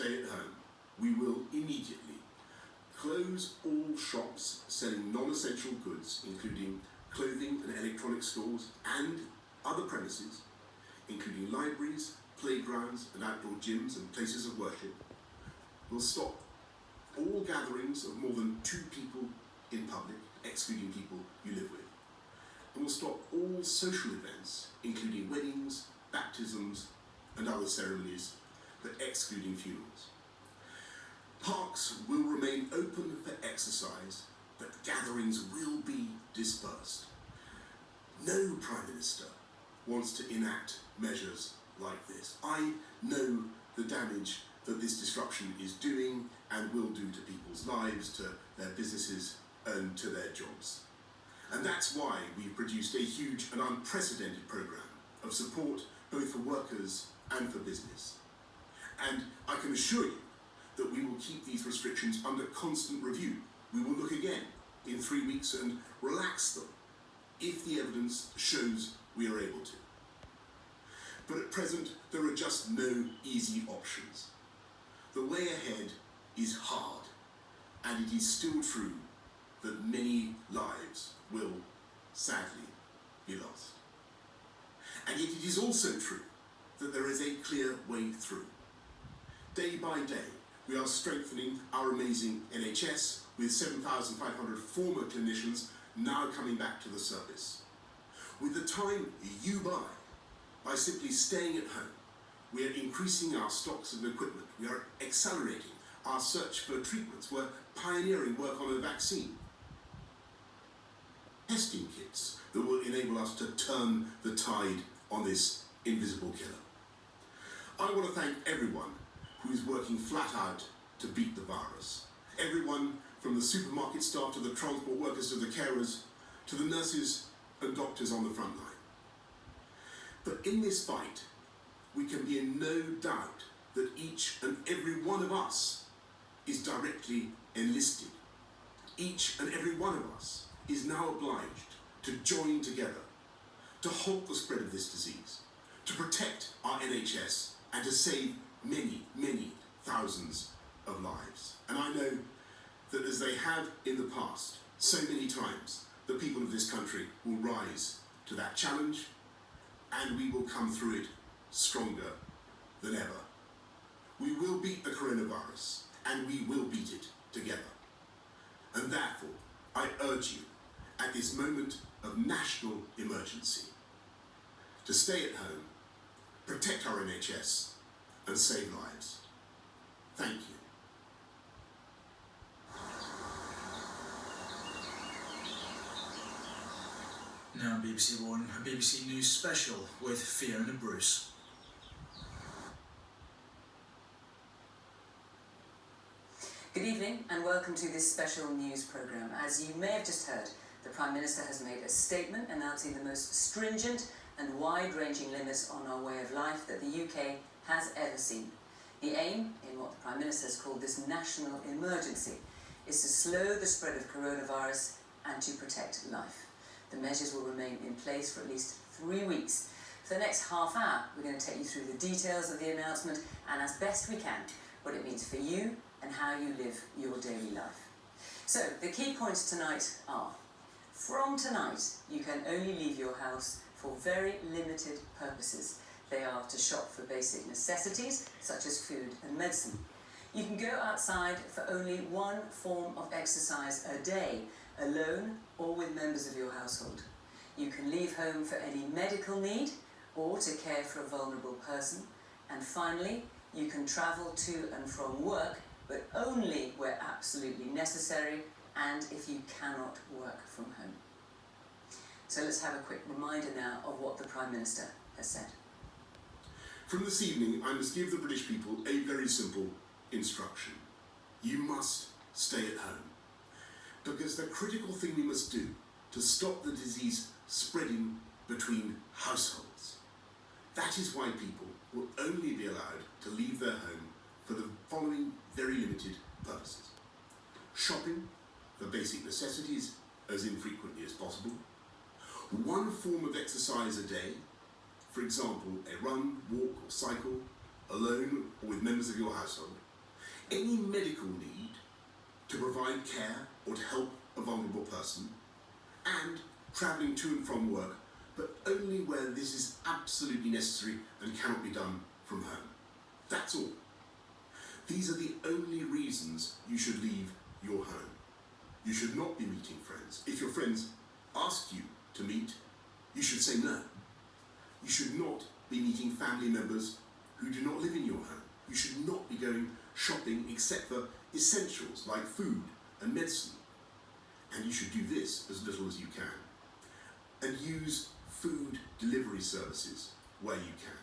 stay at home, we will immediately close all shops selling non-essential goods, including clothing and electronic stores, and other premises, including libraries, playgrounds and outdoor gyms and places of worship. We'll stop all gatherings of more than 2 people in public, excluding people you live with. And we'll stop all social events, including weddings, baptisms and other ceremonies, but excluding funerals. Parks will remain open for exercise, but gatherings will be dispersed. No Prime Minister wants to enact measures like this. I know the damage that this disruption is doing and will do to people's lives, to their businesses and to their jobs. And that's why we've produced a huge and unprecedented programme of support both for workers and for business. And I can assure you that we will keep these restrictions under constant review. We will look again in 3 weeks and relax them if the evidence shows we are able to. But at present, there are just no easy options. The way ahead is hard, and it is still true that many lives will, sadly, be lost. And yet it is also true that there is a clear way through. Day by day, we are strengthening our amazing NHS with 7,500 former clinicians now coming back to the service. With the time you buy by simply staying at home, we are increasing our stocks of equipment. We are accelerating our search for treatments. We're pioneering work on a vaccine. Testing kits that will enable us to turn the tide on this invisible killer. I want to thank everyone who is working flat out to beat the virus. Everyone from the supermarket staff to the transport workers to the carers to the nurses and doctors on the front line. But in this fight, we can be in no doubt that each and every one of us is directly enlisted. Each and every one of us is now obliged to join together to halt the spread of this disease, to protect our NHS and to save many, many thousands of lives. And I know that as they have in the past, so many times, the people of this country will rise to that challenge and we will come through it stronger than ever. We will beat the coronavirus and we will beat it together. And therefore, I urge you at this moment of national emergency to stay at home, protect our NHS and save lives. Thank you. Now on BBC One, a BBC News special with Fiona Bruce. Good evening and welcome to this special news programme. As you may have just heard, the Prime Minister has made a statement announcing the most stringent and wide-ranging limits on our way of life that the UK has ever seen. The aim, in what the Prime Minister has called this national emergency, is to slow the spread of coronavirus and to protect life. The measures will remain in place for at least 3 weeks. For the next half hour, we're going to take you through the details of the announcement and, as best we can, what it means for you and how you live your daily life. So, the key points tonight are: from tonight, you can only leave your house for very limited purposes. They are to shop for basic necessities, such as food and medicine. You can go outside for only one form of exercise a day, alone or with members of your household. You can leave home for any medical need or to care for a vulnerable person. And finally, you can travel to and from work, but only where absolutely necessary and if you cannot work from home. So let's have a quick reminder now of what the Prime Minister has said. From this evening, I must give the British people a very simple instruction. You must stay at home. Because the critical thing we must do to stop the disease spreading between households. That is why people will only be allowed to leave their home for the following very limited purposes. Shopping for basic necessities as infrequently as possible. One form of exercise a day, for example, a run, walk or cycle, alone or with members of your household. any medical need to provide care or to help a vulnerable person, and travelling to and from work, but only where this is absolutely necessary and cannot be done from home. That's all. These are the only reasons you should leave your home. You should not be meeting friends. If your friends ask you to meet, you should say no. You should not be meeting family members who do not live in your home. You should not be going shopping except for essentials like food and medicine. And you should do this as little as you can. And use food delivery services where you can.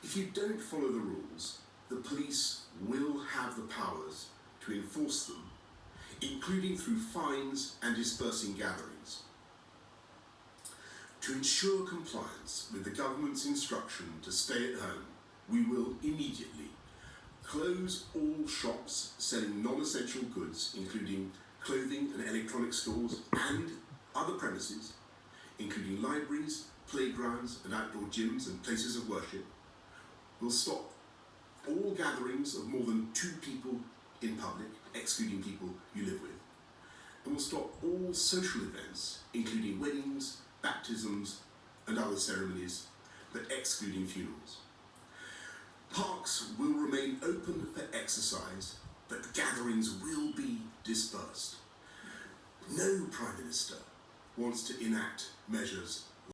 If you don't follow the rules, the police will have the powers to enforce them, including through fines and dispersing gatherings. To ensure compliance with the government's instruction to stay at home, we will immediately close all shops selling non-essential goods, including clothing and electronic stores, and other premises, including libraries, playgrounds and outdoor gyms and places of worship. We'll stop all gatherings of more than 2 people in public, excluding people you live with. And we'll stop all social events, including weddings, baptisms and other ceremonies, but excluding funerals. Parks will remain open for exercise, but gatherings will be dispersed. No Prime Minister wants to enact measures